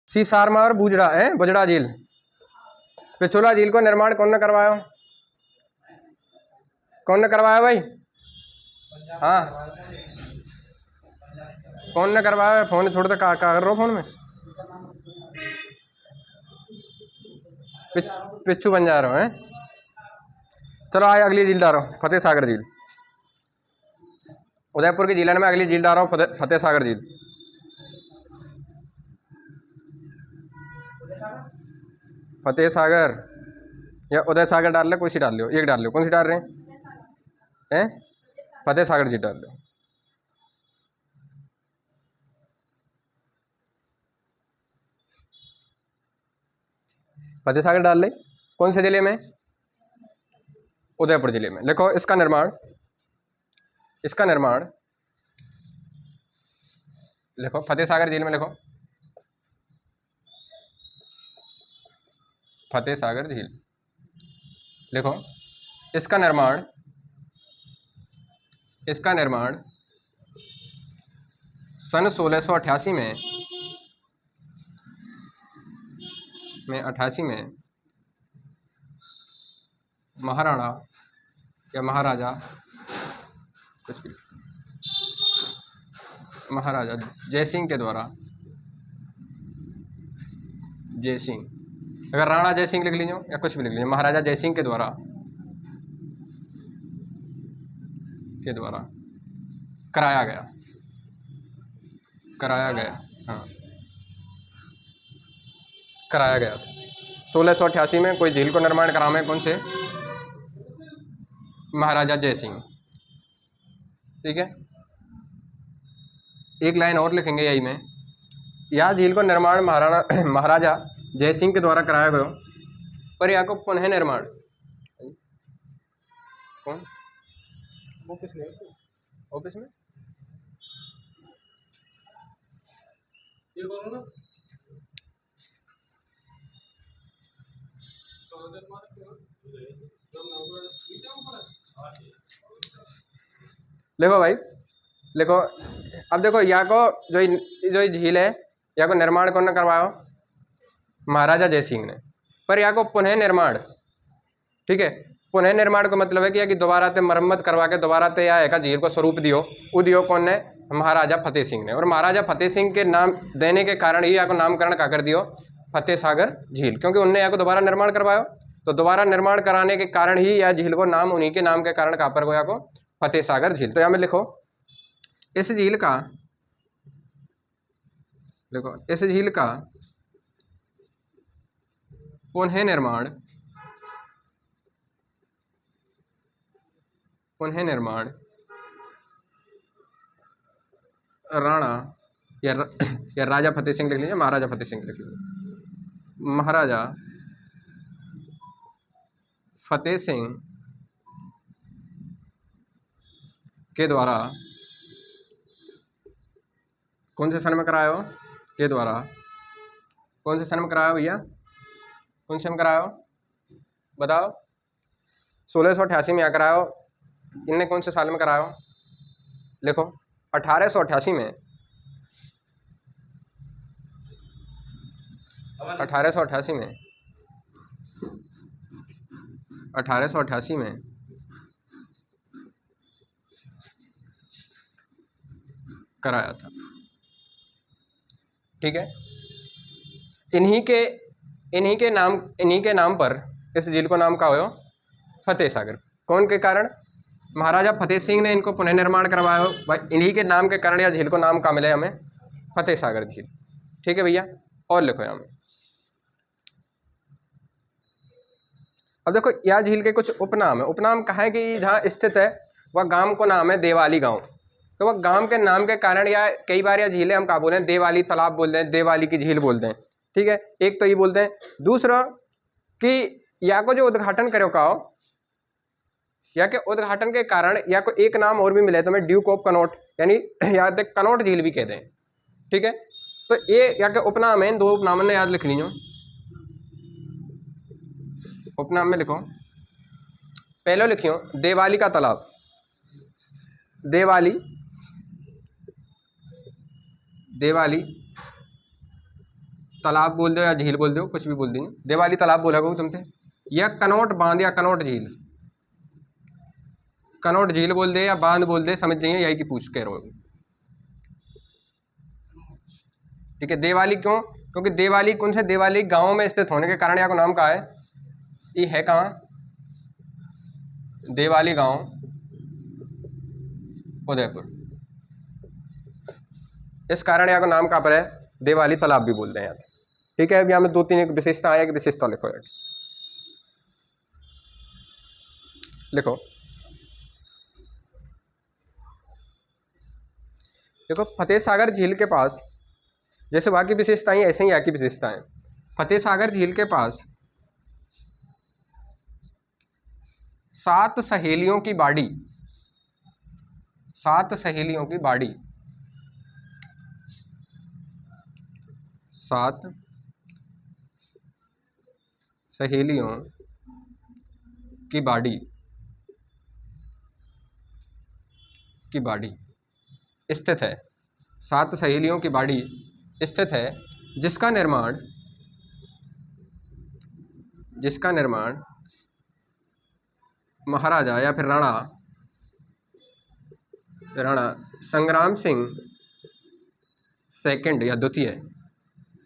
सीसारमा और बुजड़ा है, बुजड़ा झील। पिछोला झील को निर्माण कौन ने करवाया? कौन ने करवाया भाई? हाँ, कौन ने करवाया? फोन छोड़ दे, क्या कर रहे हो फोन में? पिच्छू बन जा रहे हो हैं। चलो आए अगली झील डालो, फतेह सागर झील। उदयपुर की झीलन में अगली झील डाल रहा हूँ, फतेह सागर झील। फतेह सागर या उदय सागर डाल ले, कोई सी डाल लो, एक डाल लो। कौन सी डाल रहे हैं? फतेह सागर झील डाल लो। फतेह सागर डाल ले। कौन से जिले में? उदयपुर जिले में। लिखो इसका निर्माण, इसका निर्माण लिखो फतेह सागर झील में, लिखो फतेह सागर झील। लिखो इसका निर्माण, इसका निर्माण सन 1688 में 88 में महाराणा या महाराजा, कुछ भी, महाराजा जयसिंह के द्वारा, जयसिंह, अगर राणा जयसिंह लिख लीजिए या कुछ भी लिख लीजिए, महाराजा जयसिंह के द्वारा, के द्वारा कराया गया, कराया गया, हाँ कराया गया। 1688 में कोई झील को निर्माण करा में, कौन से? महाराजा जयसिंह। ठीक है, एक लाइन और लिखेंगे यही में, यह झील को निर्माण महाराजा जयसिंह के द्वारा कराया गया, पर यहाँ को पुनः निर्माण कौन? ऑफिस में, ऑफिस में ये बोलो ना। देखो भाई, देखो अब देखो, या को जो झील है, या को निर्माण कौन ने करवाया? महाराजा जयसिंह ने, पर या को पुनः निर्माण, ठीक है, पुनः निर्माण का मतलब है कि दोबारा से मरम्मत करवा के दोबारा से या झील को स्वरूप दियो, वो दियो कौन ने? महाराजा फतेह सिंह ने। और महाराजा फतेह सिंह के नाम देने के कारण ही या को नामकरण का कर दियो फतेह सागर झील, क्योंकि उनने या को दोबारा निर्माण करवाया। तो दोबारा निर्माण कराने के कारण ही यह झील को नाम, उन्हीं के नाम के कारण कहाँ पर गया को फतेह सागर झील। तो यहाँ में लिखो इस झील का, देखो इस झील का पुनः निर्माण, पुनः निर्माण राणा या राजा फतेह सिंह लिख लीजिए, महाराजा फतेह सिंह लिख लीजिए, महाराजा फतेह सिंह के द्वारा कौन से सन में कराया हो? के द्वारा कौन से सन में कराया भैया? कौन से में कराया हो बताओ? 1688 में यहाँ कराया हो। इनने कौन से साल में कराया हो? लिखो 1888 में, 1888 में, 1888 में कराया था। ठीक है, इन्हीं के नाम पर इस झील को नाम का हो फतेह सागर। कौन के कारण? महाराजा फतेह सिंह ने इनको पुनः निर्माण करवाया हो भाई, इन्हीं के नाम के कारण यह झील को नाम का मिले हमें फतेह सागर झील। ठीक है भैया, और लिखो यहाँ में। अब देखो यह झील के कुछ उपनाम है। उपनाम कहाँ है कि जहाँ स्थित है वह गांव को नाम है देवाली गांव। तो वह गांव के नाम के कारण या कई बार यह झीलें हम कहाँ बोलते हैं? देवाली तालाब बोलते हैं, देवाली की झील बोलते हैं। ठीक है, एक तो ये बोलते हैं। दूसरा कि या को जो उद्घाटन करो का हो, या के उद्घाटन के कारण या को एक नाम और भी मिले तो मैं ड्यूक ऑफ कनॉट, यानी याद तक कनॉट झील भी कहते हैं। ठीक है, तो ये या के उपनाम है। दो उपनाम ने याद लिख लीजिए। उपनाम में लिखो, पहले लिखियो देवाली का तालाब, देवाली, देवाली तालाब बोल दो या झील बोल दो, कुछ भी बोल देंगे। देवाली तालाब बोला कहूँ तुमसे, या कनौट बांध या कनौट झील, कनौट झील बोल दे या बांध बोल दे, समझ जाइए यही की पूछ कह रहे हो। ठीक है, देवाली क्यों? क्योंकि देवाली कौन से, देवाली गांव में स्थित होने के कारण यहाँ को नाम कहा है, ये है कहाँ, देवाली गांव, उदयपुर। इस कारण यहाँ को नाम कहाँ पर है, देवाली तालाब भी बोलते हैं यहाँ। ठीक है, अब यहाँ में 2-3 एक विशेषता है, एक विशेषता लिखो यार, लिखो। देखो फतेह सागर झील के पास, जैसे वहाँ की विशेषताएं ऐसे ही यहाँ की विशेषताएं। फतेह सागर झील के पास 7 सहेलियों की बाड़ी, 7 सहेलियों की बाड़ी, 7 सहेलियों की बाड़ी, की बाड़ी स्थित है, 7 सहेलियों की बाड़ी स्थित है, जिसका निर्माण, जिसका निर्माण महाराजा या फिर राणा, राणा संग्राम सिंह सेकंड या द्वितीय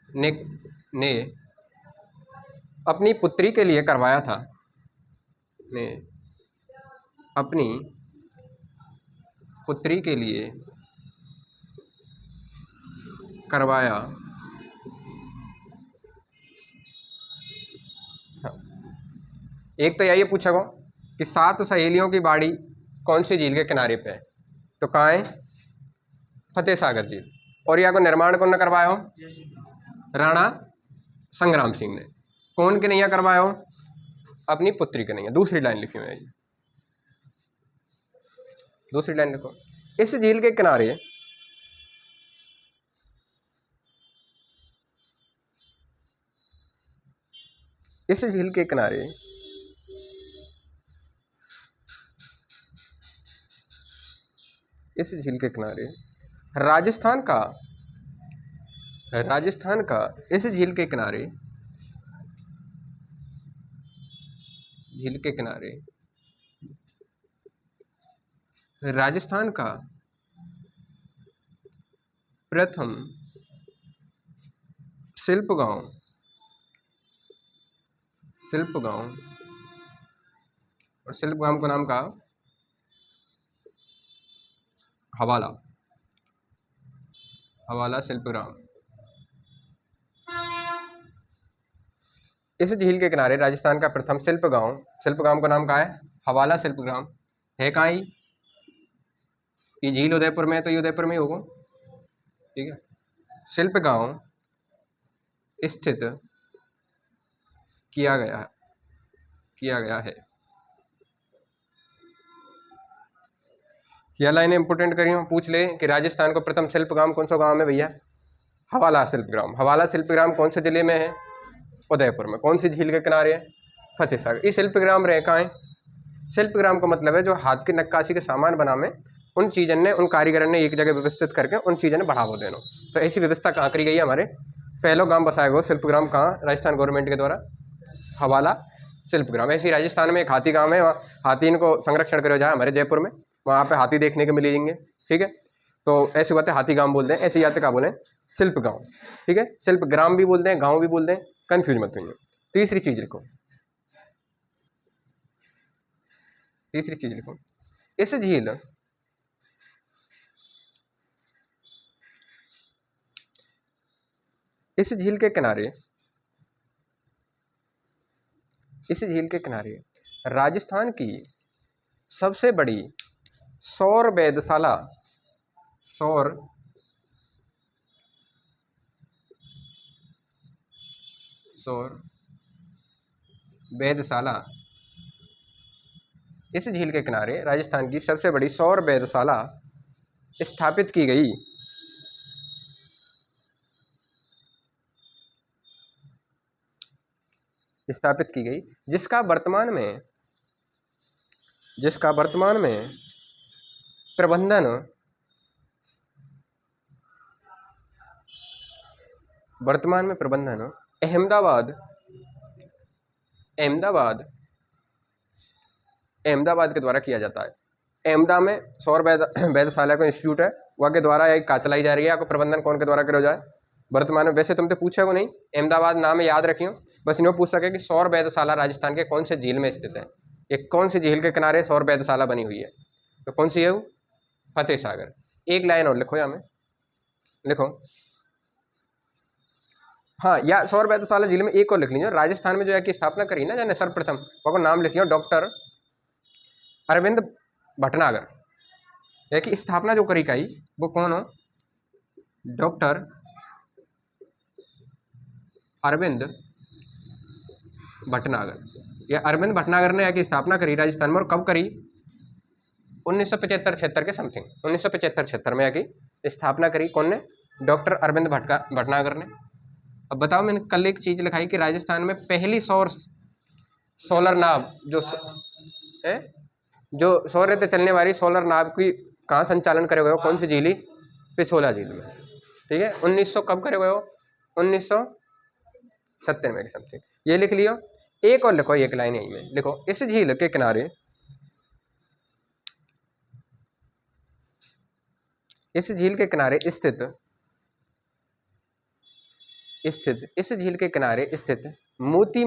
ने अपनी पुत्री के लिए करवाया था, ने अपनी पुत्री के लिए करवाया। हाँ। एक तो यही पूछा गो कि 7 सहेलियों की बाड़ी कौन सी झील के किनारे पे है, तो कहाँ है, फतेह सागर झील। और यहाँ को निर्माण कौन ने करवाया हो, राणा संग्राम सिंह ने। कौन के नैया करवाया हो, अपनी पुत्री के नैया। दूसरी लाइन लिखी हुई है, दूसरी लाइन लिखो। इस झील के किनारे इस झील के किनारे इस झील के किनारे राजस्थान का, राजस्थान का इस झील के किनारे, झील के किनारे राजस्थान का प्रथम शिल्प गांव, शिल्प गांव, और शिल्प गांव का नाम कहा हवाला, हवाला शिल्पग्राम। इस झील के किनारे राजस्थान का प्रथम शिल्प गांव, शिल्प गांव का नाम कहा है हवाला शिल्पग्राम। है कहाँ ही, ये झील उदयपुर में है तो ये उदयपुर में ही होगा। ठीक है, शिल्प गांव स्थित किया गया है, किया गया है। यह लाइनें इंपोर्टेंट करी हो, पूछ ले कि राजस्थान को प्रथम शिल्पग्राम कौन सा गांव में भैया, हवाला शिल्पग्राम। हवाला शिल्पग्राम कौन से जिले में है, उदयपुर में। कौन सी झील के किनारे है, फतेह सागर। ये शिल्पग्राम रहे कहाँ है, शिल्पग्राम का मतलब है जो हाथ की नक्काशी के सामान बना में उन चीज़न ने, उन कारीगरन ने एक जगह व्यवस्थित करके उन चीज़ों ने बढ़ावा देना। तो ऐसी व्यवस्था कहाँ करी गई है, हमारे पहला गांव बसाया गया शिल्पग्राम कहाँ, राजस्थान गवर्नमेंट के द्वारा, हवाला शिल्पग्राम। ऐसे ही राजस्थान में एक हाथी गांव है, वहाँ हाथी इनको संरक्षण करो जाए हमारे जयपुर में, वहाँ पे हाथी देखने को मिलेंगे। ठीक है, तो ऐसी बात है, हाथी गांव बोलते हैं, ऐसी याद क्या बोले, शिल्प गांव। ठीक है, शिल्प ग्राम भी बोलते हैं, गांव भी बोलते हैं, कंफ्यूज मत होइए। तीसरी चीज लिखो, तीसरी चीज लिखो। इस झील, इस झील के किनारे, इस झील के किनारे राजस्थान की सबसे बड़ी सौर वेधशाला, सौर सौर वेधशाला, इस झील के किनारे राजस्थान की सबसे बड़ी सौर वेधशाला स्थापित की गई। स्थापित की गई, जिसका वर्तमान में, जिसका वर्तमान में प्रबंधन वर्तमान में प्रबंधन अहमदाबाद के द्वारा किया जाता है। अहमदाबाद में सौर वेधशाला का इंस्टीट्यूट है, वहाँ के द्वारा एक का चलाई जा रही है। आपको प्रबंधन कौन के द्वारा करो जाए वर्तमान में। वैसे तुमसे पूछा को नहीं, अहमदाबाद नाम याद रखियो, बस इन्हों पूछ सके कि सौर वेधशाला राजस्थान के कौन से झील में स्थित है। ये कौन सी झील के किनारे सौर वेधशाला बनी हुई है, तो कौन सी है वो? फतेह सागर। एक लाइन और लिखो यहाँ में, लिखो हाँ, या सौर वेधशाला झील में एक और लिख लीजिए, राजस्थान में जो है कि स्थापना करी ना जाने सर्वप्रथम, वो नाम लिखियो डॉक्टर अरविंद भटनागर। या कि स्थापना जो करी काई वो कौन हो? डॉक्टर अरविंद भटनागर। या अरविंद भटनागर ने की स्थापना करी राजस्थान में। और कब करी? 1975-76 के समथिंग, 1975-76 में की स्थापना करी। कौन ने? डॉक्टर अरविंद भटनागर ने। अब बताओ, मैंने कल एक चीज लिखाई कि राजस्थान में पहली सोलर नाव जो सौर्य से चलने वाली सोलर नाव की कहाँ संचालन करे हुए हो? कौन सी झीली? पिछोला झील में। ठीक है, 1900 कब करे हुए हो? 1997 के समथिंग। ये लिख लियो। एक और लिखो, एक लाइन यही में लिखो, इस झील के किनारे इस झील के किनारे स्थित इस झील के किनारे स्थित मोती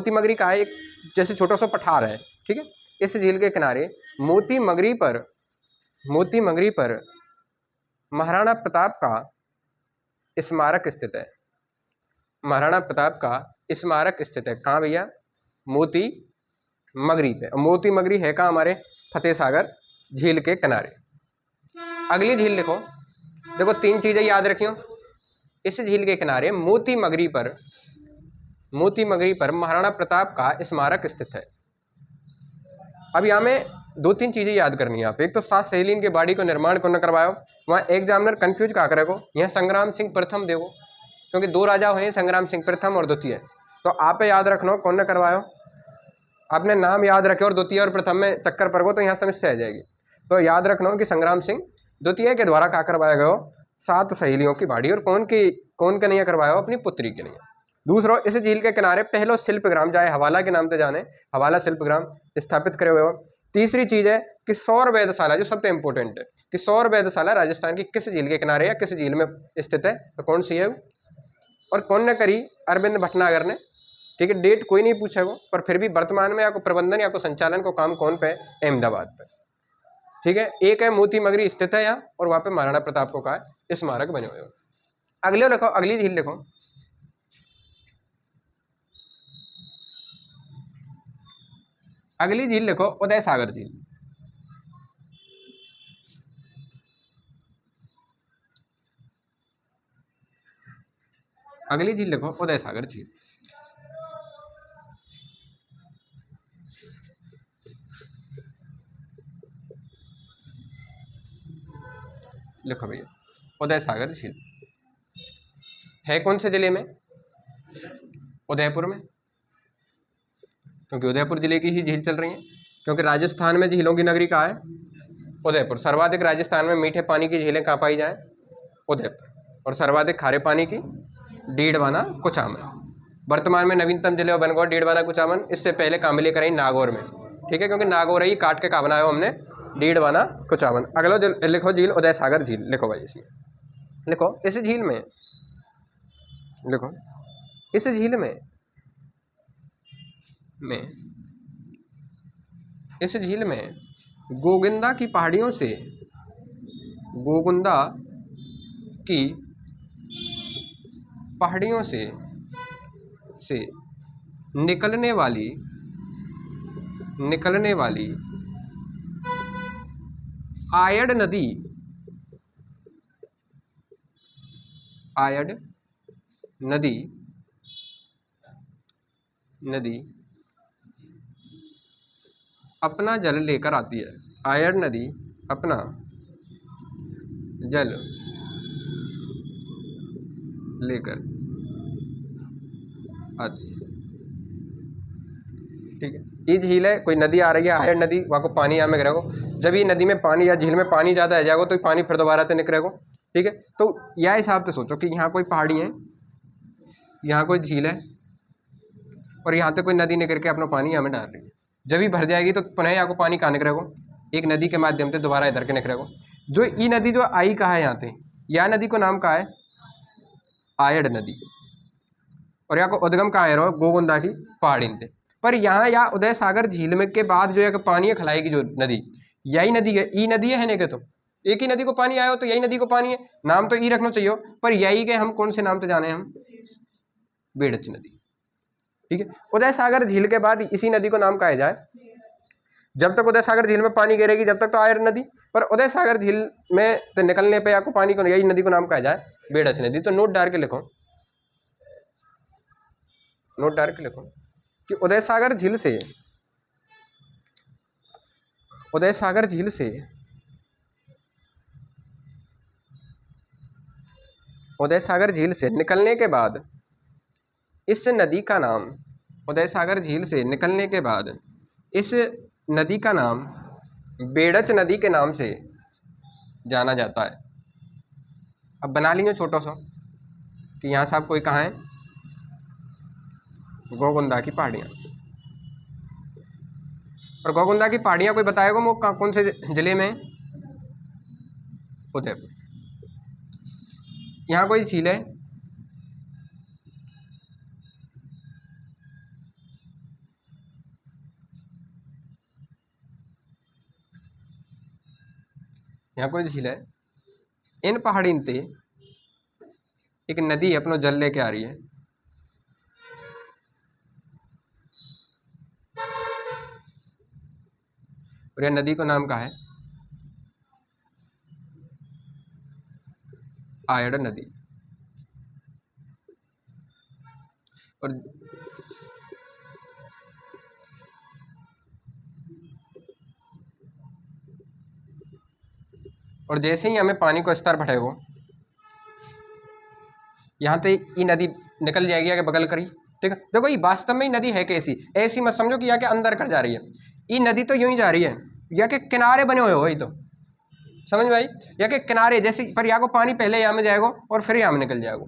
मगरी का एक जैसे छोटा सा पठार है। ठीक है, इस झील के किनारे मोती मगरी पर महाराणा प्रताप का स्मारक स्थित है। महाराणा प्रताप का स्मारक स्थित है कहाँ भैया? मोती मगरी पे। मोती मगरी है कहाँ? हमारे फतेह सागर झील के किनारे। अगली झील लिखो, देखो तीन चीजें याद रखियो। इस झील के किनारे मोती मगरी पर महाराणा प्रताप का स्मारक स्थित है। अब यहाँ में दो तीन चीजें याद करनी है आप। एक तो 7 सहेलीन के बाड़ी को निर्माण कौन करवायो? वहाँ एग्जामिनर कंफ्यूज कहा करेगो, यहाँ संग्राम सिंह प्रथम देखो, क्योंकि 2 राजा हुए, संग्राम सिंह प्रथम और द्वितीय। तो आप याद रखना कौन ने करवायो। आपने नाम याद रखे और द्वितीय और प्रथम में चक्कर पर गो तो यहाँ समस्या आ जाएगी। तो याद रखना कि संग्राम सिंह द्वितीय के द्वारा क्या करवाया गया? 7 सहेलियों की बाड़ी। और कौन के नहीं करवाया? अपनी पुत्री के लिए। दूसरा, इस झील के किनारे पहलो शिल्पग्राम, चाहे हवाला के नाम से जाने, हवाला शिल्पग्राम स्थापित करे हुए हो। तीसरी चीज है कि सौर वेधशाला, जो सबसे इंपॉर्टेंट है कि सौर वेधशाला राजस्थान की किस झील के किनारे या किस झील में स्थित है, तो कौन सी है? और कौन ने करी? अरविंद भटनागर ने। ठीक है, डेट कोई नहीं पूछेगा, पर फिर भी वर्तमान में या को प्रबंधन या को संचालन को काम कौन पे? अहमदाबाद पे। ठीक है, एक है मोती मगरी स्थित है यहाँ, और वहां पे महाराणा प्रताप को का स्मारक बने हुए हो। अगले लिखो, अगली झील लिखो, अगली झील लिखो उदय सागर झील। अगली झील लिखो उदय सागर झील। लिखो भैया, उदय सागर झील है कौन से जिले में? उदयपुर में, क्योंकि उदयपुर जिले की ही झील चल रही है। क्योंकि राजस्थान में झीलों की नगरी कहाँ है? उदयपुर। सर्वाधिक राजस्थान में मीठे पानी की झीलें कहाँ पाई जाए? उदयपुर। और सर्वाधिक खारे पानी की डीडवाना, कुचामन। वर्तमान में नवीनतम जिले बन गए डीडवाना, कुचामन। इससे पहले कहाँ मिले कराई? नागौर में। ठीक है, क्योंकि नागौर ही काट के कहाँ बनाया हमने? डीडवाना, कुचामन। अगला लिखो झील उदय सागर झील। लिखो भाई, इसमें लिखो, इस झील में लिखो, इस झील में इस झील में गोविंदा की पहाड़ियों से निकलने वाली आयड नदी अपना जल लेकर आती है। आयड नदी अपना जल लेकर आती है। ठीक है, ये झील है, कोई नदी आ रही है आयड नदी, वहाँ को पानी यहाँ में गिरेगा। जब ये नदी में पानी या झील में पानी ज़्यादा आ जाएगा तो पानी फिर दोबारा से निकलेगा। ठीक है। तो यह हिसाब से सोचो कि यहाँ कोई पहाड़ी है, यहाँ कोई झील है, और यहाँ से कोई नदी निकल के अपना पानी यहाँ में डाल रही है। जब ही भर जाएगी तो पुनः यहाँ को पानी कहाँ निकलेगा, एक नदी के माध्यम से दोबारा इधर के निकलेगा। जो ई नदी जो आई कहाँ है यहाँ से, यह नदी को नाम कहाँ है, आयड़ नदी। और यहाँ को उद्गम कहाँ है, गोगुंदा की पहाड़ी से। पर यहाँ या उदय सागर झील में के बाद जो है पानी खिलाएगी जो नदी, यही नदी है, ई नदी है नहीं, तो एक ही नदी को पानी आया हो तो यही नदी को पानी है, नाम तो ई रखना चाहिए। पर यही के हम कौन से नाम से जाने, हम बेड़च नदी। ठीक है। उदय सागर झील के बाद इसी नदी को नाम कहा जाए, जब तक उदय सागर झील में पानी गिरेगी जब तक तो आयड़ नदी, पर उदय सागर झील में तो निकलने पे आपको पानी को यही नदी को नाम कहा जाए बेड़च नदी। तो नोट डाल के लिखो, नोट डाल के लिखो कि उदय सागर झील से, उदय सागर झील से, उदय सागर झील से निकलने के बाद इस नदी का नाम, उदय सागर झील से निकलने के बाद इस नदी का नाम बेड़च नदी के नाम से जाना जाता है। अब बना लीजिए छोटा सा कि यहाँ से आप कोई कहाँ है, गोगुंदा की पहाड़ियाँ। और गोगुंदा की पहाड़ियाँ कोई बताएगा वो कौन से जिले में, उदयपुर। यहाँ कोई झील है, यहाँ कोई झील है, इन पहाड़ी से एक नदी अपनो जल लेके आ रही है, और यह नदी को नाम का है आयड़ नदी। और जैसे ही हमें पानी को स्तर बढ़ेगा, यहाँ से ये नदी निकल जाएगी आगे बगल करी। ठीक है। देखो ये वास्तव में ही नदी है कैसी, ऐसी मत समझो कि यहाँ के अंदर कर जा रही है। ये नदी तो यूं ही जा रही है, यहाँ के किनारे बने हुए हो, वही तो समझ में आई, यहाँ के किनारे जैसे, पर यहाँ को पानी पहले यहाँ में जाएगा और फिर यहाँ में निकल जाएगा।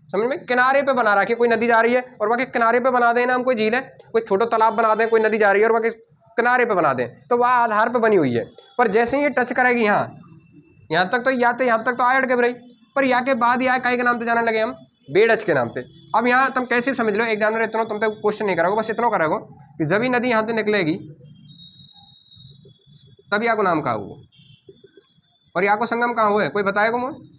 समझ में, किनारे पे बना रखी कोई नदी जा रही है और वहाँ के किनारे पे बना देना हम कोई झील है, कोई छोटा तालाब बना दें, कोई नदी जा रही है और वहाँ के किनारे पे बना दें, तो वह आधार पे बनी हुई है। पर जैसे ही ये टच करेगी यहाँ तक तो यहाँ तक तो आयड़ के रही, पर यहाँ के बाद यहाँ काय के नाम से जाने लगे हम, बेड़च के नाम से। अब यहाँ तुम कैसे समझ लो, एग्जामिनर इतना तुम तक क्वेश्चन नहीं करोगे, बस इतना करोगे कि जब ही नदी यहाँ से निकलेगी तब यहाँ को नाम कहा हुआ, और यहाँ को संगम कहाँ हुआ है, कोई बताएगा मुझे?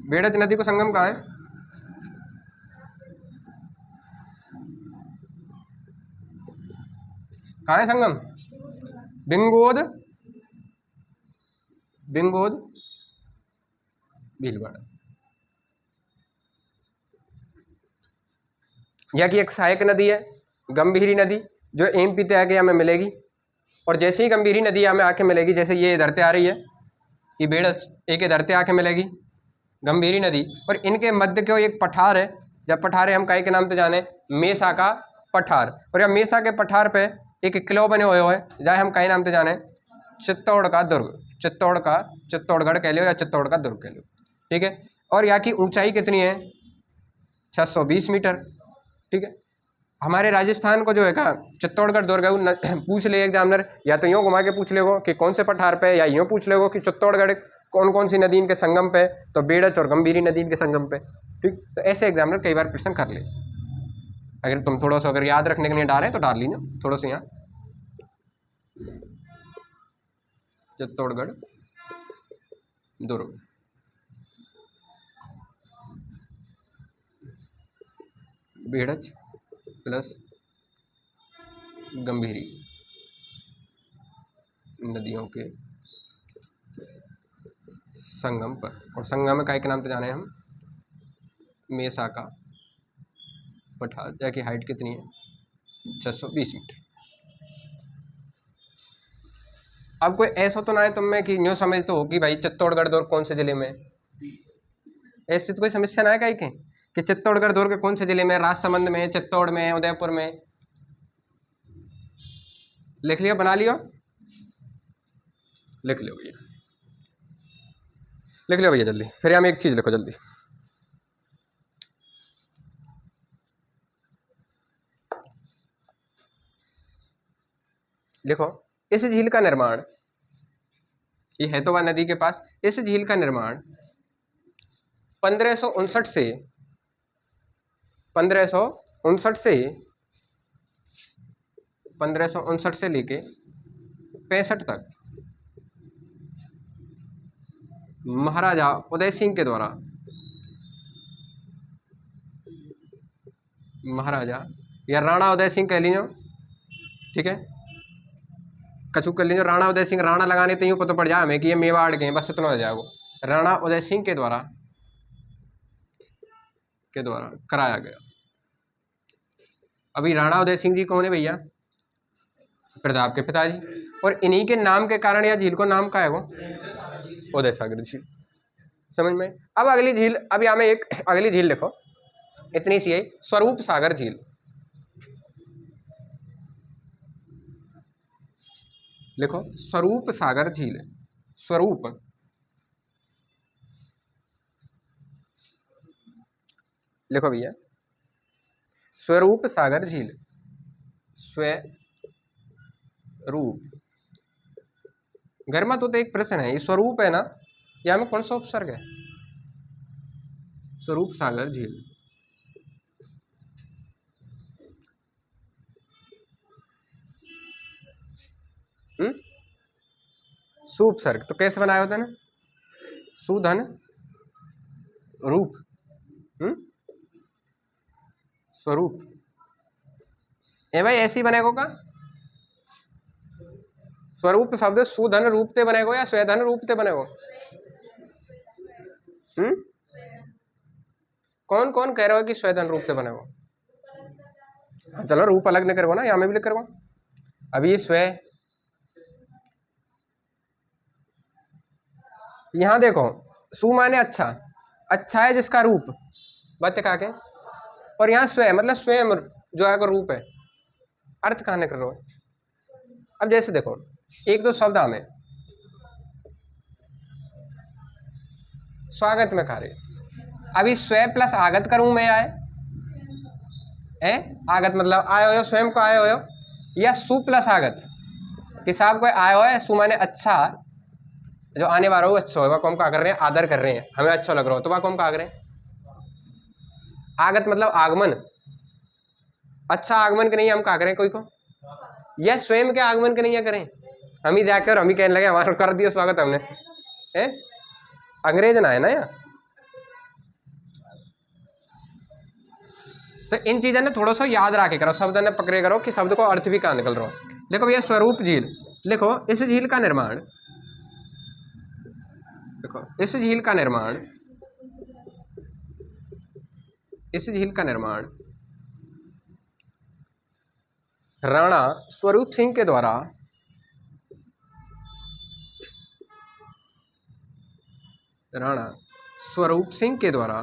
बेड़च नदी को संगम कहाँ है? कहाँ है संगम? बिंगोद, बिंगोद भीलवाड़ा। यह की एक सहायक नदी है गंभीरी नदी, जो एमपी ते आके हमें मिलेगी। और जैसे ही गंभीरी नदी हमें आके मिलेगी, जैसे ये इधर से आ रही है, ये बेड़च एक इधर से आके मिलेगी गंभीरी नदी, और इनके मध्य को एक पठार है। जब पठार है हम काय के नाम से जाने, मेसा का पठार। और यह मेसा के पठार पे एक किलो बने हुए हैं, जहाँ हम काय नाम से जाने, चित्तौड़ का दुर्ग, चित्तौड़गढ़ कह लो या चित्तौड़ का दुर्ग कह लो। ठीक है। और यहाँ की ऊंचाई कितनी है, 620 मीटर। ठीक है। हमारे राजस्थान को जो है कहाँ, चित्तौड़गढ़ दुर्ग है, पूछ ले एग्जामिनर, या तो यूँ घुमा के पूछ लेगो कि कौन से पठार पे, या यूँ पूछ लेगो कि चित्तौड़गढ़ कौन कौन सी नदी इनके संगम पे, तो बेड़च और गंभीरी नदी इनके संगम पे। ठीक। तो ऐसे एग्जामिनर कई बार प्रश्न कर ले। अगर तुम थोड़ा सा अगर याद रखने के लिए डालें तो डाल लीजिए थोड़ा सा। यहाँ चित्तौड़गढ़ दुर्ग, बेड़च प्लस गंभीरी नदियों के संगम पर, और संगम में काय के नाम से जाने हम, मेसा का पठार, जैकी हाइट कितनी है, 620 मीटर। अब कोई ऐसा तो ना है तुम में कि न्यू समझ तो हो कि भाई चित्तौड़गढ़ दुर्ग कौन से जिले में, ऐसी तो कोई समस्या ना है कहीं के कि चित्तौड़गढ़ दुर्ग कौन से जिले में, राजसमंद में, चित्तौड़ में, उदयपुर में। लिख लिया, बना लियो, लिख लियो भैया, लिख लियो भैया जल्दी। फिर हम एक चीज लिखो जल्दी। देखो इस झील का निर्माण, ये है तो वह नदी के पास, इस झील का निर्माण 1559 से 1559 से लेके 65 तक महाराजा उदय सिंह के द्वारा, महाराजा या राणा उदय सिंह कह लीजिए, ठीक है, कछु कर लीजिए, राणा उदय सिंह, राणा लगाने तो यूँ पता पड़ जाए हमें कि ये मेवाड़ के हैं, बस इतना हो जाएगा। राणा उदय सिंह के द्वारा कराया गया। अभी राणा उदय सिंह जी कौन है भैया? प्रताप के पिताजी, और इन्हीं के नाम के कारण यह झील को नाम का है वो उदय सागर झील। समझ में? अब अगली झील, अभी हमें एक अगली झील लिखो, इतनी सी है, स्वरूप सागर झील। लिखो स्वरूप सागर झील, स्वरूप लिखो भैया, स्वरूप सागर झील, स्वरूप। घर में तो एक प्रश्न है, ये स्वरूप है ना, यहाँ में कौन सा उपसर्ग है? स्वरूप सागर झील, सुपसर्ग, तो कैसे बनाया होता है ना, सुधन रूप, स्वरूप। ए भाई ऐसी बनेगो का? स्वरूप शब्द सुधन रूप ते बनेगो या स्वेधन रूप ते बनेगो? कौन कौन कह रहे हो कि स्वेधन रूप ते बनेगो? हाँ चलो, रूप अलग नहीं करो ना, यहाँ में भी लिख करो। अभी ये स्वे, यहाँ देखो, सु माने अच्छा, अच्छा है जिसका रूप बात कहा के, और यहाँ स्वयं मतलब स्वयं जो है रूप है, अर्थ कहां कर रहे हो? अब जैसे देखो, एक दो शब्द हमें स्वागत में कार्य, अभी स्वयं प्लस आगत करूं मैं, आए है, आगत मतलब आए हो, स्वयं को आए हो, या सु प्लस आगत, किसाब को आए हो है, सु माने अच्छा, जो आने वाला हो अच्छा होगा, कौन का कर रहे हैं, आदर कर रहे हैं, हमें अच्छा लग रहा हो तो वह कौन का कर रहे हैं, आगत मतलब आगमन, अच्छा आगमन के नहीं हम क्या करें कोई को, यह स्वयं के आगमन के नहीं करें, हम ही जाकर हम ही कहने लगे हमारा कर दिया स्वागत हमने, है अंग्रेज ना है ना यार। तो इन चीजों ने थोड़ा सा याद रखे करो, शब्द ने पकड़े करो कि शब्द को अर्थ भी कहाँ निकल रहा हो। देखो भैया स्वरूप झील, लिखो इस झील का निर्माण, देखो इस झील का निर्माण, इस झील का निर्माण राणा स्वरूप सिंह के द्वारा, राणा स्वरूप सिंह के द्वारा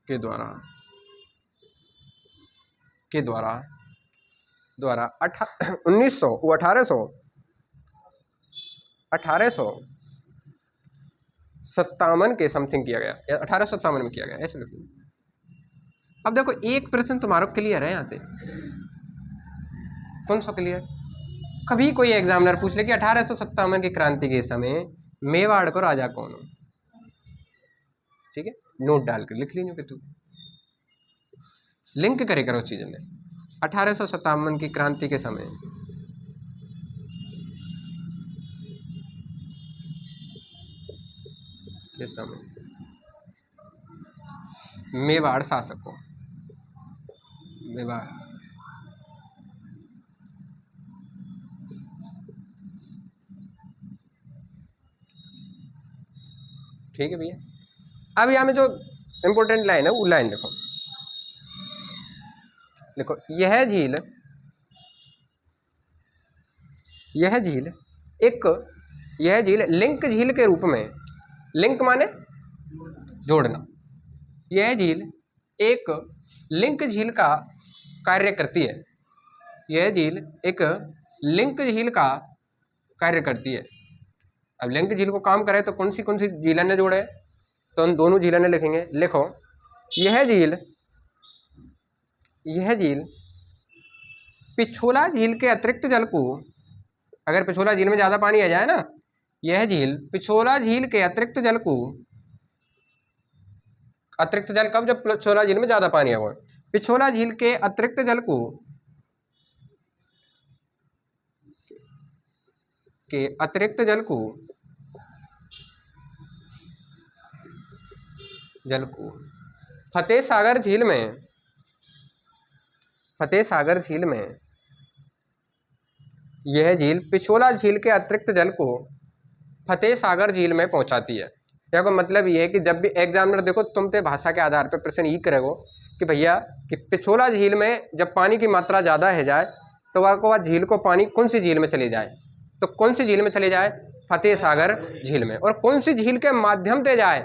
के द्वारा 1857 के समथिंग किया गया, 1857 में किया गया, ऐसे लिखिए। अब देखो एक प्रश्न तुम्हारा क्लियर है यहाँ पे, कौन सा क्लियर? कभी कोई एग्जामिनर पूछ ले कि 1857 की क्रांति के समय मेवाड़ को राजा कौन हो, ठीक है, नोट डाल कर लिख लीजिए कि तू लिंक करे करो चीज़ में, 1857 की क्रांति के समय मेवाड़ शासकों, मेवाड़ ठीक है भैया। अब यहाँ में जो इंपोर्टेंट लाइन है वो लाइन देखो, देखो यह झील लिंक झील के रूप में, लिंक माने जोड़ना, यह झील एक लिंक झील का कार्य करती है। यह झील एक लिंक झील का कार्य करती है। अब लिंक झील को काम करे तो कौन सी झीलें ने जोड़े, तो उन दोनों झीलें ने लिखेंगे। लिखो, यह झील पिछोला झील के अतिरिक्त जल को, अगर पिछोला झील में ज़्यादा पानी आ जाए ना, यह झील पिछोला झील के अतिरिक्त जल को, अतिरिक्त जल कब, जब पिछोला झील में ज़्यादा पानी है, पिछोला झील के अतिरिक्त जल को फतेह सागर झील में यह झील पिछोला झील के अतिरिक्त जल को फतेह सागर झील में पहुंचाती है। देखो मतलब ये है कि जब भी एग्जामिनर देखो तुमसे भाषा के आधार पर प्रश्न ये करेगो कि भैया कि पिछोला झील में जब पानी की मात्रा ज़्यादा है जाए तो वह झील को पानी कौन सी झील में चले जाए, तो कौन सी झील में चले जाए, फतेह सागर झील में। और कौन सी झील के माध्यम से जाए।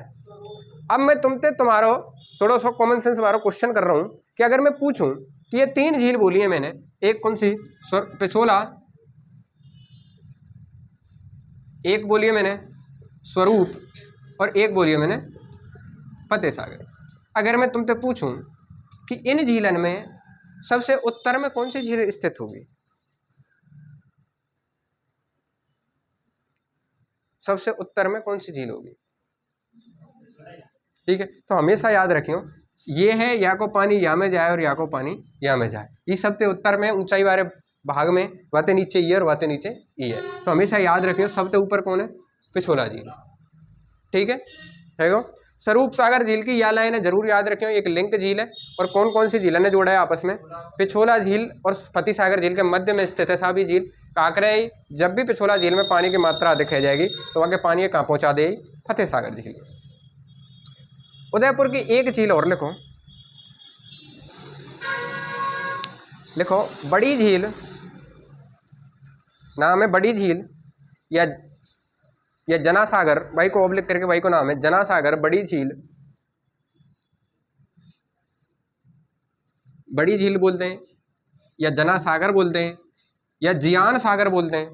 अब मैं तुम्हारो थोड़ा सा कॉमन सेंस वाला क्वेश्चन कर रहा हूँ कि अगर मैं पूछूं कि ये 3 झील बोली है मैंने, एक कौन सी, पिछोला, एक बोली है मैंने स्वरूप, और एक बोली है मैंने फतेह सागर। अगर मैं तुमसे पूछूं कि इन झीलन में सबसे उत्तर में कौन सी झील स्थित होगी, सबसे उत्तर में कौन सी झील होगी, ठीक है। तो हमेशा याद रखियो ये है या को पानी या में जाए और या को पानी या में जाए। ये सबसे उत्तर में ऊंचाई वाले भाग में, वाते नीचे ई और वाते नीचे ई है। तो हमेशा याद रखियो सबसे ऊपर कौन है, पिछोला झील, ठीक है। स्वरूप सागर झील की यह लाइन है, जरूर याद रखियो, एक लिंक झील है। और कौन कौन सी झीलों ने जोड़ा है आपस में, पिछोला झील और फतेह सागर झील के मध्य में स्थित है साबी झील। काकरे जब भी पिछोला झील में पानी की मात्रा अधिक है जाएगी तो वहाँ के पानी कहाँ पहुँचा देगी, फतेह सागर झील। उदयपुर की एक झील और लिखो बड़ी झील, नाम है बड़ी झील या जनासागर, भाई को ओब्लिक करके भाई को नाम है जनासागर, बड़ी झील बोलते हैं, या जनासागर बोलते हैं, या जियान सागर बोलते हैं।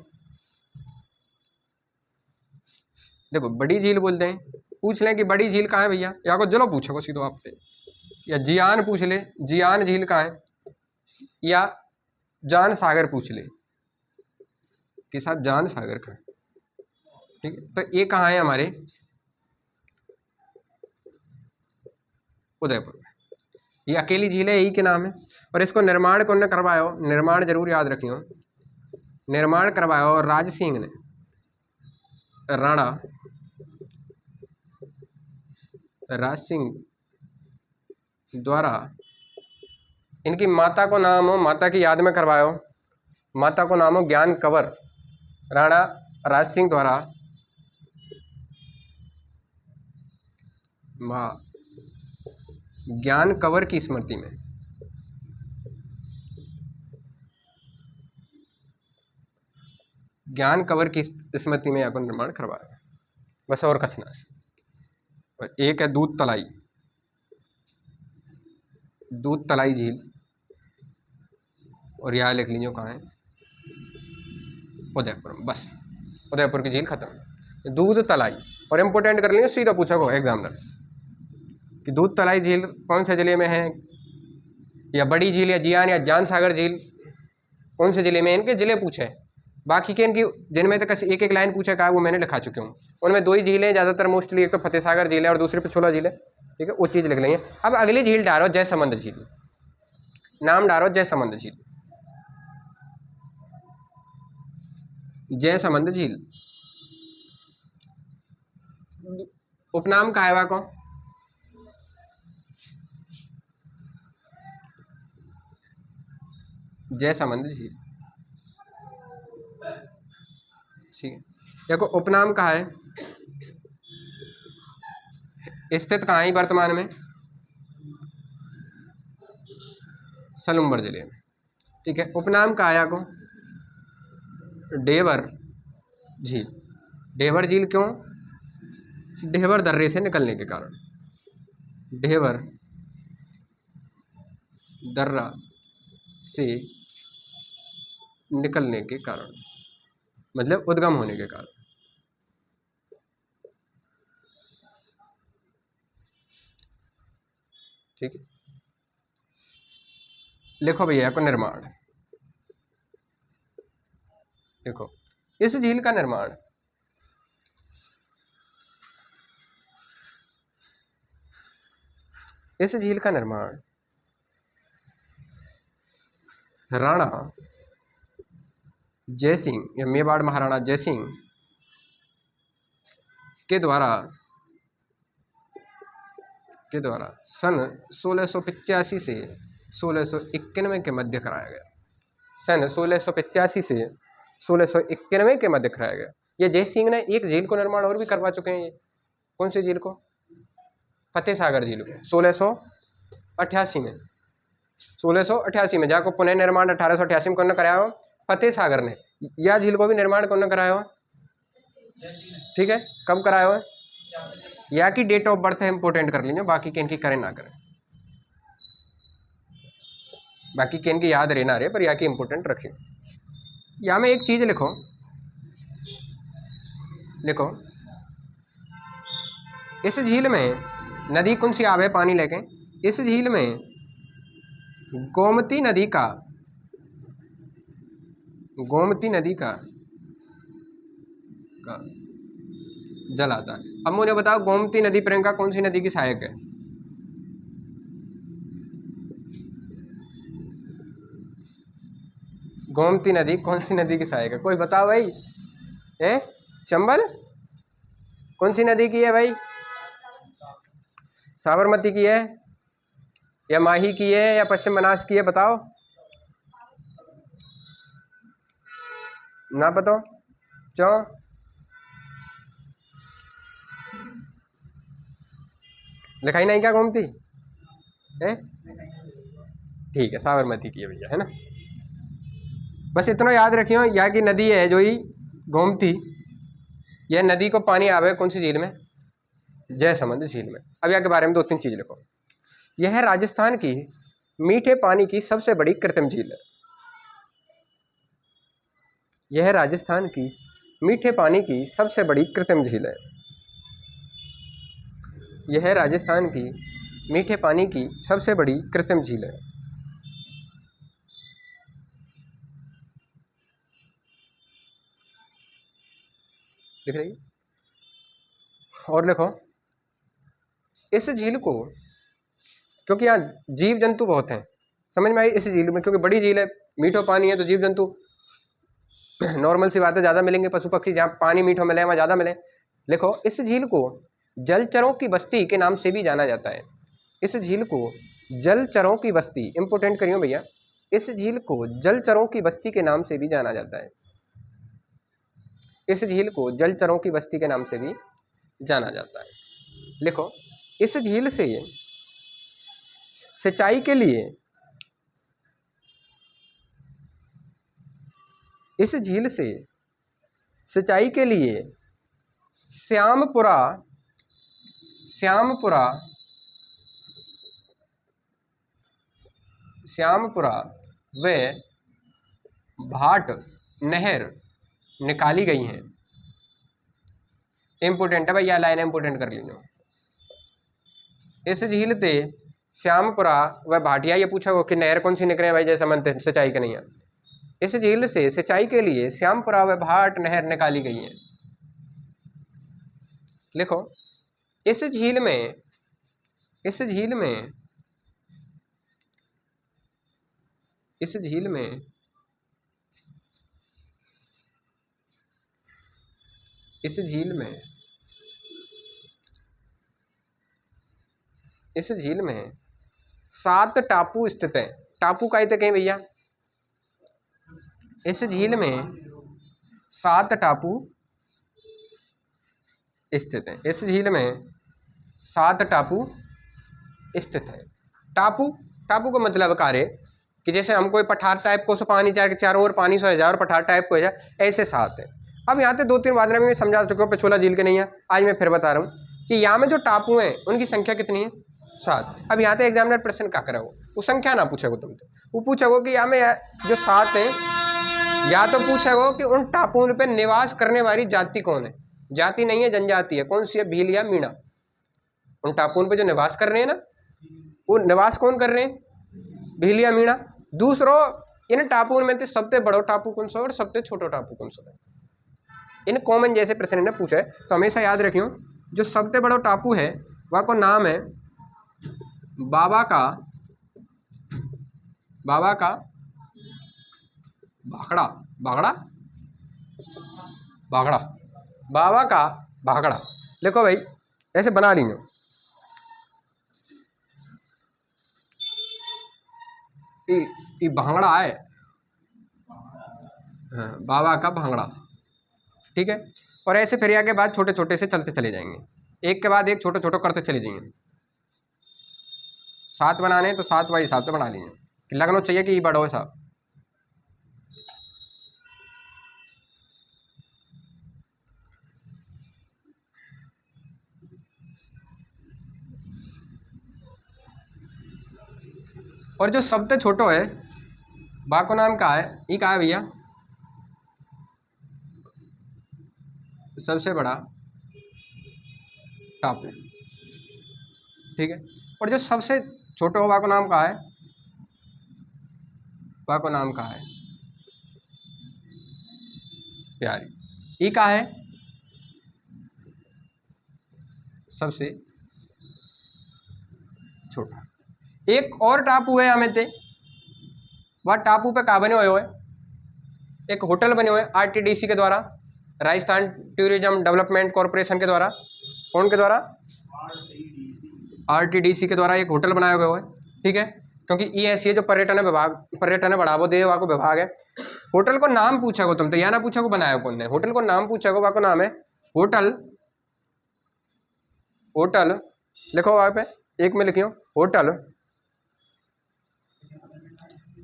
देखो बड़ी झील बोलते हैं, पूछ लें कि बड़ी झील कहाँ है भैया, या को चलो पूछो सीधो आपसे, या जियान पूछ ले, जियान झील कहाँ है, या जान सागर पूछ ले कि साहब जान सागर कहाँ है, ठीक है। तो ये कहाँ है हमारे उदयपुर में, ये अकेली झील है, यही के नाम है। और इसको निर्माण कौन ने करवाया, निर्माण जरूर याद रखियो, निर्माण करवाया और राज सिंह ने, राणा राज सिंह द्वारा। इनकी माता को नाम हो, माता की याद में करवायो, माता को नाम हो ज्ञान कंवर, राणा राज सिंह द्वारा माँ ज्ञान कंवर की स्मृति में, ज्ञान कंवर की स्मृति में यहाँ निर्माण करवाया, बस और कछना है। और एक है दूध तलाई झील, और यहाँ लिख लीजिए कहाँ है, उदयपुर में। बस उदयपुर की झील खत्म, दूध तलाई। और इम्पोर्टेंट कर लीजिए, सीधा पूछा को एग्जामिनर कि दूध तलाई झील कौन से जिले में है, या बड़ी झील या जियान या जान सागर झील कौन से जिले में, इनके जिले पूछे। बाकी के इनकी जिनमें तक एक एक लाइन पूछा कहा वो मैंने लिखा चुके हूँ। उनमें 2 ही झीलें ज़्यादातर मोस्टली, एक तो फतेह सागर झील है और दूसरी पिछोला झील है, ठीक है। वो चीज़ लिख लेंगे। अब अगली झील डालो जयसमंद झील, नाम डालो जयसमंद झील, जयसमंद झील उपनाम का है को, जयसमंद झील, ठीक है। देखो उपनाम कहाँ है, स्थित कहाँ है वर्तमान में, सलूम्बर जिले में, ठीक है। उपनाम कहाँ है को, डेवर झील। डेवर झील क्यों, ढेबर दर्रे से निकलने के कारण, ढेबर दर्रा से निकलने के कारण, मतलब उद्गम होने के कारण। ठीक है, लिखो भैया को निर्माण। देखो इस झील का निर्माण राणा जयसिंह या मेवाड़ महाराणा जयसिंह के द्वारा सन 1685 से 1691 के मध्य कराया गया। सन 1685 से 1691 के मध्य कराया गया। ये जयसिंह ने एक झील को निर्माण और भी करवा चुके हैं। ये कौन सी झील को? फतेह सागर झील को 1688 में। 1688 में जाको पुनः निर्माण 1888 में कौन कराया हो? फतेह सागर ने। यह झील को भी निर्माण कौन कराया हो? ठीक है, कब कराया हो? या की डेट ऑफ बर्थ है इंपोर्टेंट कर लीजिए, बाकी के इनकी करें ना करें, बाकी के इनकी याद रहना रहे, पर या की इंपोर्टेंट रखिए। यहाँ में एक चीज लिखो, इस झील में नदी कौन सी आवे पानी लेके? इस झील में गोमती नदी का जल आता है। अब मुझे बताओ गोमती नदी प्रियंका कौन सी नदी की सहायक है? गोमती नदी कौन सी नदी की सहायक है? कोई बताओ भाई। चंबल कौन सी नदी की है भाई? साबरमती की है या माही की है या पश्चिम बनास की है? बताओ ना, बताओ क्यों? लिखाई नहीं क्या गोमती है? ठीक है, साबरमती की है भैया, है ना। बस इतना याद रखियो, यहाँ की नदी है जो ही गोमती, यह नदी को पानी आवे कौन सी झील में? जयसमंद झील में। अब यहाँ के बारे में 2-3 चीज लिखो। यह राजस्थान की मीठे पानी की सबसे बड़ी कृत्रिम झील है। यह राजस्थान की मीठे पानी की सबसे बड़ी कृत्रिम झील है। यह राजस्थान की मीठे पानी की सबसे बड़ी कृत्रिम झील है। लिख रही? और लिखो, इस झील को, क्योंकि यहाँ जीव जंतु बहुत हैं, समझ में आई? इस झील में क्योंकि बड़ी झील है, मीठो पानी है, तो जीव जंतु नॉर्मल सी बात है, ज़्यादा मिलेंगे। पशु पक्षी जहाँ पानी मीठो मिले वहाँ ज़्यादा मिले। लिखो, इस झील को जलचरों की बस्ती के नाम से भी जाना जाता है। इस झील को जलचरों की बस्ती, इंपोर्टेंट करियो भैया, इस झील को जलचरों की बस्ती के नाम से भी जाना जाता है। इस झील को जलचरों की बस्ती के नाम से भी जाना जाता है। लिखो, इस झील से सिंचाई के लिए, इस झील से सिंचाई के लिए श्यामपुरा व भाट नहर निकाली गई हैं। इंपोर्टेंट है भाई, यह लाइन इंपोर्टेंट कर लीजिए। इस झील से श्यामपुरा व भाटिया, ये पूछा हो कि नहर कौन सी निकले भाई? जैसे मन सिंचाई के नहीं है। इस झील से सिंचाई के लिए श्यामपुरा व भाट नहर निकाली गई है। लिखो, इस झील में इस झील में 7 टापू स्थित हैं। टापू का तक हैं भैया? इस झील में 7 टापू स्थित हैं। इस झील में 7 टापू स्थित हैं। टापू का मतलब कार्य कि जैसे हम कोई पठार टाइप को पानी चारों ओर पानी से हो जाए और पठार टाइप को हो जाए, ऐसे 7 है। अब यहाँ पे 2-3 बात में समझा चुका हूँ, पिछोला झील के नहीं है, आज मैं फिर बता रहा हूँ कि यहाँ में जो टापू हैं उनकी संख्या कितनी है? 7। अब यहाँ पे एग्जामिनर प्रश्न क्या करा हो वो संख्या ना पूछेगो तुमसे, वो पूछेगो कि हमें जो 7 है, या तो पूछेगो कि उन टापुओं पे निवास करने वाली जाति कौन है। जाति नहीं है, जनजाति है। कौन सी है? भील या मीणा। उन टापुओं पे जो निवास कर रहे हैं ना, वो निवास कौन कर रहे हैं? भील या मीणा। दूसरो, इन टापुओं में सबसे बड़ो टापू कौन सा और सबसे छोटो टापू कौन सा है। इन कॉमन जैसे प्रश्न ने पूछा है तो हमेशा याद रखियो, जो सबसे बड़ो टापू है वह को नाम है बाबा का भाखड़ा। भाखड़ा भाखड़ा बाबा का भाखड़ा। लिखो भाई, ऐसे बना लीजिए। ये भांगड़ा है, हाँ, बाबा का भांगड़ा। ठीक है। और ऐसे फिर आगे बाद छोटे छोटे से चलते चले जाएंगे, एक के बाद एक छोटे छोटे करते चले जाएंगे। 7 बनाने तो 7 वाई हिसाब से बना लीजिए कि लगना चाहिए कि ये बड़ो है साहब। और जो सबसे छोटो है बाको नाम का है, ये कहा है भैया? सबसे बड़ा टापू। ठीक है। और जो सबसे छोटो बाको नाम का है, बाको नाम का है प्यारी। ये कहा है? सबसे छोटा। एक और टापू है हमें ते, वह टापू पे कहा बने हुए है? एक होटल बने हुए आरटीडीसी के द्वारा, राजस्थान टूरिज्म डेवलपमेंट कॉरपोरेशन के द्वारा। कौन के द्वारा? आरटीडीसी के द्वारा एक होटल बनाया हुआ है। ठीक है, क्योंकि ये ऐसी है जो पर्यटन विभाग, पर्यटन बढ़ावो दे को विभाग है। होटल को नाम पूछा को तुम तो, या ना पूछा को बनाया कौन ने? होटल को नाम पूछा को, वाको नाम है होटल। होटल लिखो वहां पे, एक में लिखियो, होटल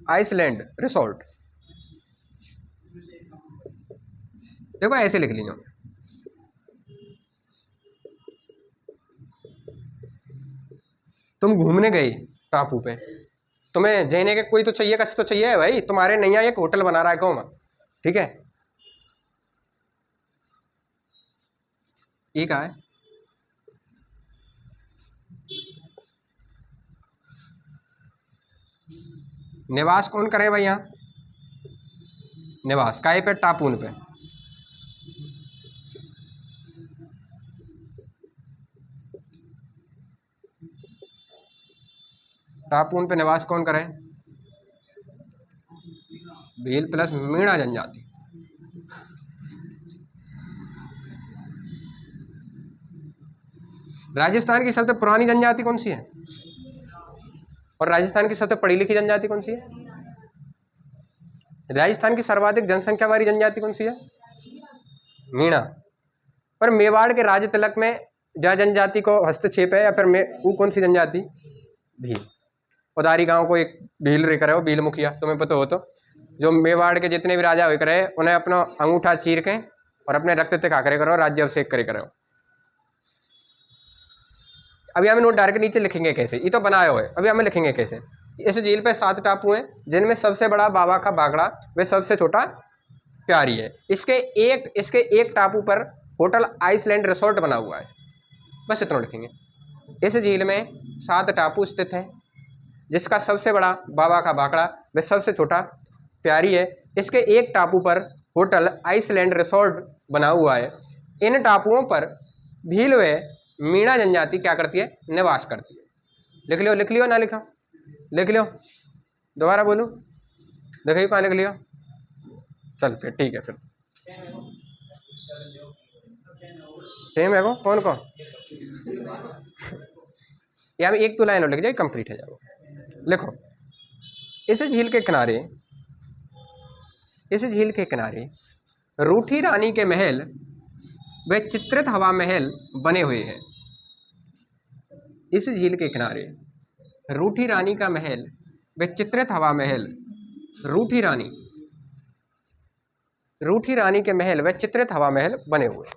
आइसलैंड रिसोर्ट। देखो ऐसे लिख लीजिए। तुम घूमने गए टापू पे, तुम्हें जाने के कोई तो चाहिए, कस तो चाहिए भाई। तुम्हारे नैया एक होटल बना रहा है कौन? ठीक है, ये कहा है? निवास कौन करे भाई यहाँ? निवास काय पे? टापून पे। टापून पे निवास कौन करे? भील प्लस मीणा जनजाति। राजस्थान की सबसे पुरानी जनजाति कौन सी है? और राजस्थान की सबसे पढ़ी लिखी जनजाति कौन सी है? राजस्थान की सर्वाधिक जनसंख्या वाली जनजाति कौन सी है? मीणा। पर मेवाड़ के राज तिलक में जा जनजाति को हस्तक्षेप है, या फिर वो कौन सी जनजाति? भील। उदारी गांव को एक भील रे करे, भील मुखिया, तुम्हें पता हो तो। जो मेवाड़ के जितने भी राजा हुए करे, उन्हें अपना अंगूठा चीर के और अपने रक्त तिका करे करो, राज्य अभिषेक करे करो। अभी हमें नोट डायरेक्ट नीचे लिखेंगे कैसे, ये तो बनाया हुआ है, अभी हमें लिखेंगे कैसे। इस झील पे 7 टापू हैं, जिनमें सबसे बड़ा बाबा का भाखड़ा, वे सबसे छोटा प्यारी है। इसके एक टापू पर होटल आइसलैंड रिसोर्ट बना हुआ है। बस इतना लिखेंगे। इस झील में 7 टापू स्थित हैं, जिसका सबसे बड़ा बाबा का भाखड़ा, वे सबसे छोटा प्यारी है। इसके एक टापू पर होटल आइसलैंड रिसोर्ट बना हुआ है। इन टापुओं पर भील व मीणा जनजाति क्या करती है? निवास करती है। लिख लियो ना लिखा? लिख लियो, दोबारा बोलूं? देखिए कहाँ लिख लियो? चल फिर ठीक है। फिर सेम है वो कौन को? यहाँ पे एक तो लाइन और लिख जाए, कंप्लीट है जाओ। लिखो, इस झील के किनारे रूठी रानी के महल व चित्रित हवा महल बने हुए हैं। इस झील के किनारे रूठी रानी का महल व चित्रित हवा महल, रूठी रानी के महल व चित्रित हवा महल बने हुए हैं।